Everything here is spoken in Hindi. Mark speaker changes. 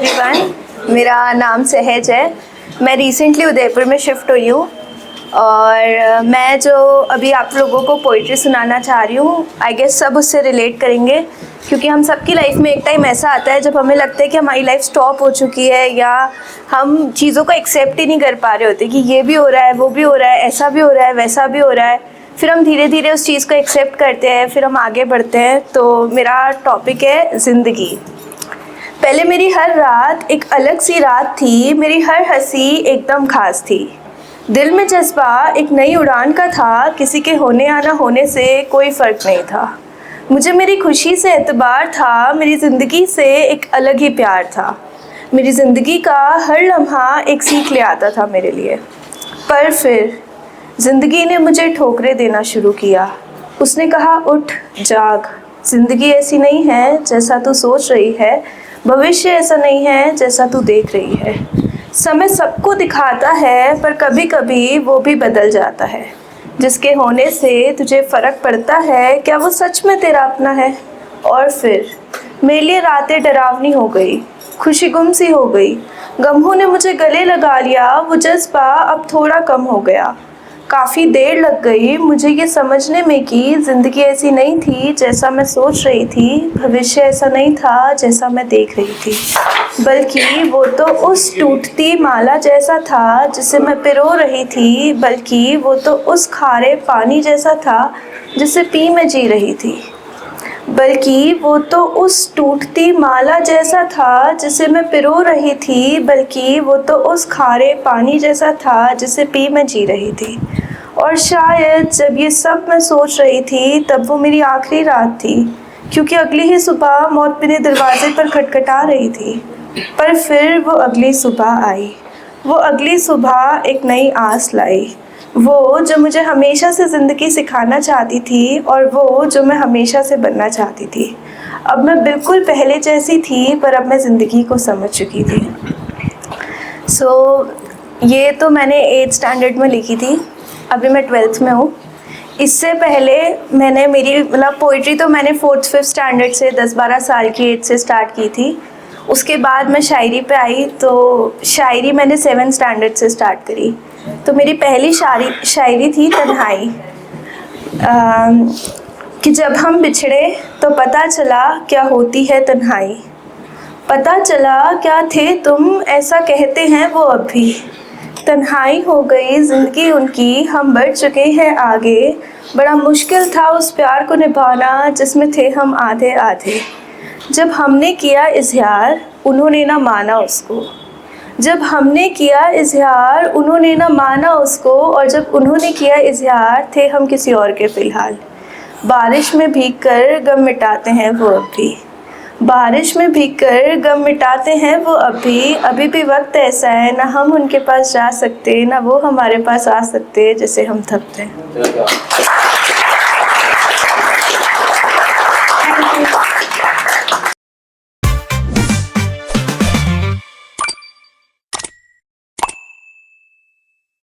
Speaker 1: एवरीवन, मेरा नाम सहज है। मैं रिसेंटली उदयपुर में शिफ्ट हुई हूँ और मैं जो अभी आप लोगों को पोइट्री सुनाना चाह रही हूँ, आई गेस सब उससे रिलेट करेंगे, क्योंकि हम सबकी लाइफ में एक टाइम ऐसा आता है जब हमें लगता है कि हमारी लाइफ स्टॉप हो चुकी है या हम चीज़ों को एक्सेप्ट ही नहीं कर पा रहे होते कि ये भी हो रहा है, वो भी हो रहा है, ऐसा भी हो रहा है, वैसा भी हो रहा है। फिर हम धीरे धीरे उस चीज़ को एक्सेप्ट करते हैं, फिर हम आगे बढ़ते हैं। तो मेरा टॉपिक है ज़िंदगी। पहले मेरी हर रात एक अलग सी रात थी, मेरी हर हंसी एकदम खास थी। दिल में जज्बा एक नई उड़ान का था, किसी के होने या ना होने से कोई फ़र्क नहीं था। मुझे मेरी खुशी से एतबार था, मेरी ज़िंदगी से एक अलग ही प्यार था। मेरी ज़िंदगी का हर लम्हा एक सीख ले आता था मेरे लिए। पर फिर ज़िंदगी ने मुझे ठोकरें देना शुरू किया। उसने कहा, उठ जाग, ज़िंदगी ऐसी नहीं है जैसा तू सोच रही है, भविष्य ऐसा नहीं है जैसा तू देख रही है। समय सबको दिखाता है पर कभी कभी वो भी बदल जाता है। जिसके होने से तुझे फ़र्क पड़ता है, क्या वो सच में तेरा अपना है? और फिर मेरे लिए रातें डरावनी हो गई, खुशी गुम सी हो गई, गमों ने मुझे गले लगा लिया। वो जज्बा अब थोड़ा कम हो गया। काफ़ी देर लग गई मुझे ये समझने में कि ज़िंदगी ऐसी नहीं थी जैसा मैं सोच रही थी, भविष्य ऐसा नहीं था जैसा मैं देख रही थी, बल्कि वो तो उस टूटती माला जैसा था जिसे मैं पिरो रही थी, बल्कि वो तो उस खारे पानी जैसा था जिसे पी मैं जी रही थी, बल्कि वो तो उस टूटती माला जैसा था जिसे मैं पिरो रही थी, बल्कि वो तो उस खारे पानी जैसा था जिसे पी मैं जी रही थी। और शायद जब ये सब मैं सोच रही थी तब वो मेरी आखिरी रात थी, क्योंकि अगली ही सुबह मौत मेरे दरवाजे पर खटखटा रही थी। पर फिर वो अगली सुबह आई, वो अगली सुबह एक नई आस लाई, वो जो मुझे हमेशा से ज़िंदगी सिखाना चाहती थी और वो जो मैं हमेशा से बनना चाहती थी। अब मैं बिल्कुल पहले जैसी थी, पर अब मैं ज़िंदगी को समझ चुकी थी। ये तो मैंने 8th स्टैंडर्ड में लिखी थी, अभी मैं 12th में हूँ। इससे पहले मैंने मेरी पोइट्री तो मैंने 4th 5th स्टैंडर्ड से 10-12 साल की एज से स्टार्ट की थी। उसके बाद मैं शायरी पे आई, तो शायरी मैंने 7th स्टैंडर्ड से स्टार्ट करी। तो मेरी पहली शायरी थी तन्हाई, कि जब हम बिछड़े तो पता चला क्या होती है तन्हाई, पता चला क्या थे तुम ऐसा कहते हैं वो अब भी। तन्हाई हो गई ज़िंदगी उनकी, हम बढ़ चुके हैं आगे, बड़ा मुश्किल था उस प्यार को निभाना जिसमें थे हम आधे आधे। जब हमने किया इज़हार उन्होंने ना माना उसको, जब हमने किया इज़हार उन्होंने ना माना उसको, और जब उन्होंने किया इज़हार थे हम किसी और के फ़िलहाल। बारिश में भीग कर गम मिटाते हैं वो अब भी, बारिश में भीग कर गम मिटाते हैं वो अभी भी वक्त ऐसा है, ना हम उनके पास जा सकते ना वो हमारे पास आ सकते, जैसे हम थकते हैं।